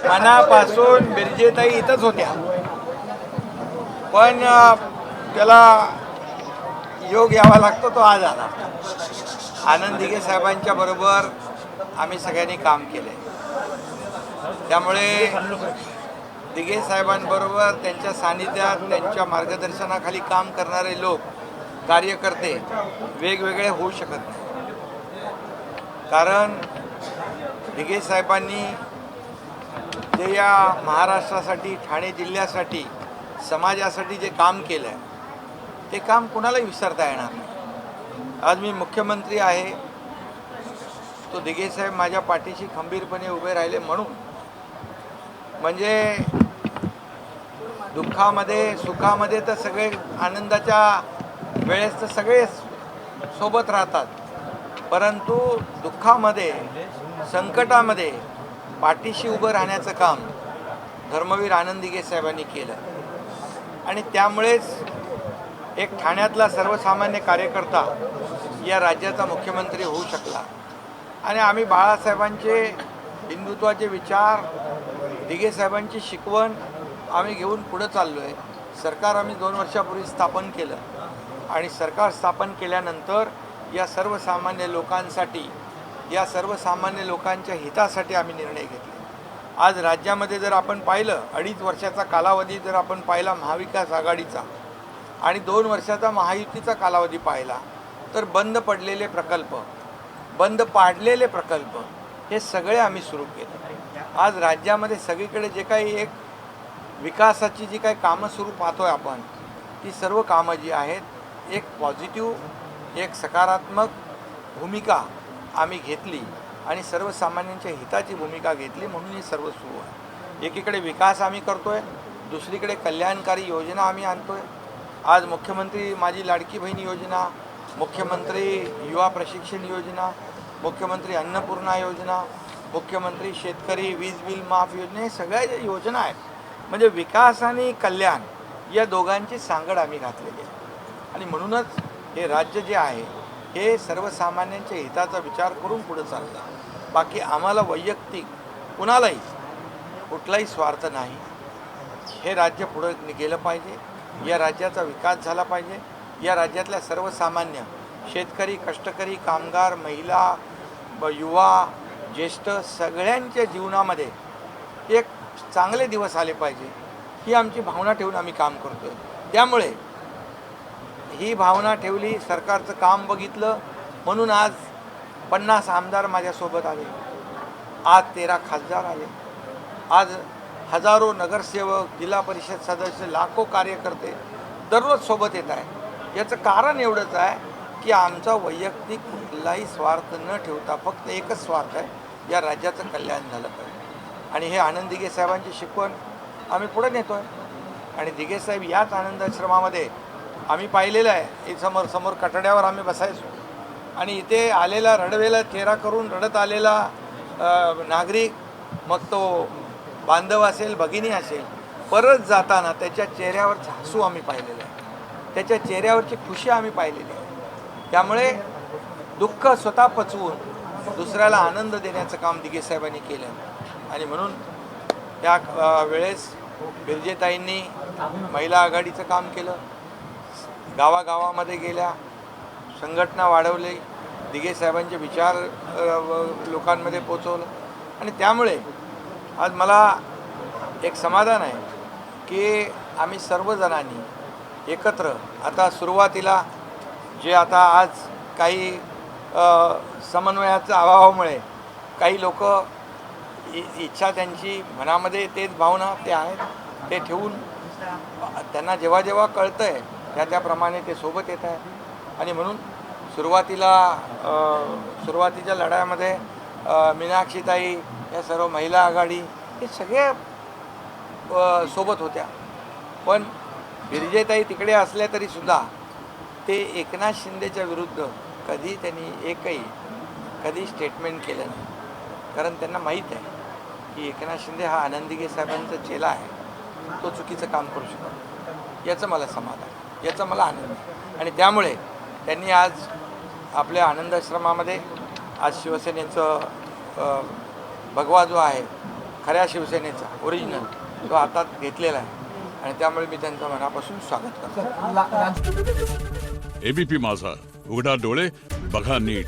मनापासून बिरजेताई इथंच होत्या, पण त्याला योग यावा लागतो, तो आज आला. आनंद दिघे साहेबांच्या बरोबर आम्ही सगळ्यांनी काम केले, त्यामुळे दिघे साहेबांबरोबर त्यांच्या सानिध्यात त्यांच्या मार्गदर्शनाखाली काम करणारे लोक, कार्यकर्ते वेगवेगळे होऊ शकत नाही. कारण दिघे साहेबांनी जे या महाराष्ट्रासाठी, ठाणे जिल्ह्यासाठी, समाजासाठी जे काम केलं आहे, ते काम कुणालाही विसरता येणार नाही. आज मी मुख्यमंत्री आहे, तो दिघे साहेब माझ्या पाठीशी खंबीरपणे उभे राहिले म्हणून. म्हणजे दुःखामध्ये सुखामध्ये तर सगळे, आनंदाच्या वेळेस तर सगळे सोबत राहतात, परंतु दुःखामध्ये, संकटामध्ये पाठीशी उभं राहण्याचं काम धर्मवीर आनंद दिघे साहेबांनी केलं. आणि त्यामुळेच एक ठाण्यातला सर्वसामान्य कार्यकर्ता या राज्याचा मुख्यमंत्री होऊ शकला. आणि आम्ही बाळासाहेबांचे हिंदुत्वाचे विचार, दिघे साहेबांची शिकवण आम्ही घेऊन पुढं चाललो आहे. सरकार आम्ही 2 वर्षापूर्वी स्थापन केलं आणि सरकार स्थापन केल्यानंतर या सर्वसामान्य लोकांसाठी, या सर्वसामान्य लोकांच्या हितासाठी आम्ही निर्णय घेतले. आज राज्यामध्ये जर आपण पाहिलं, 2.5 वर्षाचा कालावधी जर आपण पाहिला महाविकास आघाडीचा आणि 2 वर्षाचा महायुतीचा कालावधी पाहिला, तर बंद पडलेले प्रकल्प, बंद पाडलेले प्रकल्प हे सगळे आम्ही सुरू केले. आज राज्यामध्ये सगळीकडे जे काही एक विकासाची जी काही कामं सुरू पाहतो आहे आपण, ती सर्व कामं जी आहेत, एक पॉझिटिव्ह, एक सकारात्मक भूमिका आम्ही घेतली आणि सर्वसामान्यांच्या हिताची भूमिका घेतली, म्हणून हे सर्व सुरू आहे. एकीकडे विकास आम्ही करतो आहे, दुसरीकडे कल्याणकारी योजना आम्ही आणतो आहे. आज मुख्यमंत्री माझी लाडकी बहीण योजना, मुख्यमंत्री युवा प्रशिक्षण योजना, मुख्यमंत्री अन्नपूर्णा योजना, मुख्यमंत्री शेतकरी वीज बिल माफ योजना, हे सगळ्या ज्या योजना आहेत, म्हणजे विकास आणि कल्याण या दोघांची सांगड आम्ही घातलेली आहे. आणि म्हणूनच हे राज्य जे आहे हे सर्वसामान्यांच्या हिताचा विचार करून पुढे चालतं. बाकी आम्हाला वैयक्तिक कुणालाही कुठलाही स्वार्थ नाही. हे राज्य पुढं गेलं पाहिजे, या राज्याचा विकास झाला पाहिजे. या राज्यातल्या सर्वसामान्य शेतकरी, कष्टकरी, कामगार, महिला, युवा, ज्येष्ठ सगळ्यांच्या जीवनामध्ये एक चांगले दिवस आले पाहिजे, ही आमची भावना ठेवून आम्ही काम करतो आहे. त्यामुळे ही भावना ठेवली, सरकारचं काम बघितलं, म्हणून आज 50 आमदार माझ्यासोबत आले, आज 13 खासदार आले, आज हजारो नगरसेवक, जिल्हा परिषद सदस्य, लाखो कार्यकर्ते दररोज सोबत येत आहे. याचं कारण एवढंच आहे की आमचा वैयक्तिक कुठलाही स्वार्थ न ठेवता फक्त एकच स्वार्थ आहे, या राज्याचं कल्याण झालं पाहिजे. आणि हे आनंद दिघे साहेबांची शिकवण आम्ही पुढे नेतो आहे. आणि दिघे साहेब याच आनंदाश्रमामध्ये आम्ही पाहिलेलं आहे, एक समोर कटड्यावर आम्ही बसायचो आणि इथे आलेला रडवेला चेहरा करून रडत आलेला नागरिक, मग तो बांधव असेल, भगिनी असेल, परत जाताना त्याच्या चेहऱ्यावरचं हसू आम्ही पाहिलेलं आहे, त्याच्या चेहऱ्यावरची खुशी आम्ही पाहिलेली आहे. त्यामुळे दुःख स्वतः पचवून दुसऱ्याला आनंद देण्याचं काम दिघे साहेबांनी केलं. आणि म्हणून त्या वेळेस बिरजेताईंनी महिला आघाडीचं काम केलं, गावागावामध्ये गेल्या, संघटना वाढवली, दिघे साहेबांचे विचार लोकांमध्ये पोचवलं. आणि त्यामुळे आज मला एक समाधान आहे की आम्ही सर्वजणांनी एकत्र, आता सुरुवातीला जे आता आज काही समन्वयाच्या अभावामुळे काही लोक इच्छा त्यांची मनामध्ये तेच भावना ते आहेत ते ठेवून, त्यांना जेव्हा जेव्हा कळतं आहे त्याप्रमाणे ते सोबत येत आहे. आणि म्हणून सुरुवातीच्या लढ्यामध्ये मीनाक्षीताई, या सर्व महिला आघाडी हे सगळे सोबत होत्या. पण बिरजेताई तिकडे असल्या तरीसुद्धा ते एकनाथ शिंदेच्या विरुद्ध कधी त्यांनी कधी स्टेटमेंट केलं नाही. कारण त्यांना माहीत आहे की एकनाथ शिंदे हा आनंद दिघे साहेबांचा चेला आहे, तो चुकीचं काम करू शकतो. याचं मला समाधान, याचा मला आनंद आहे. आणि त्यामुळे त्यांनी आज आपल्या आनंदाश्रमामध्ये आज शिवसेनेचं भगवा जो आहे, खऱ्या शिवसेनेचा ओरिजिनल तो आता घेतलेला आहे आणि त्यामुळे मी त्यांचं मनापासून स्वागत करतो. एबीपी माझा, उघडा डोळे बघा नीट.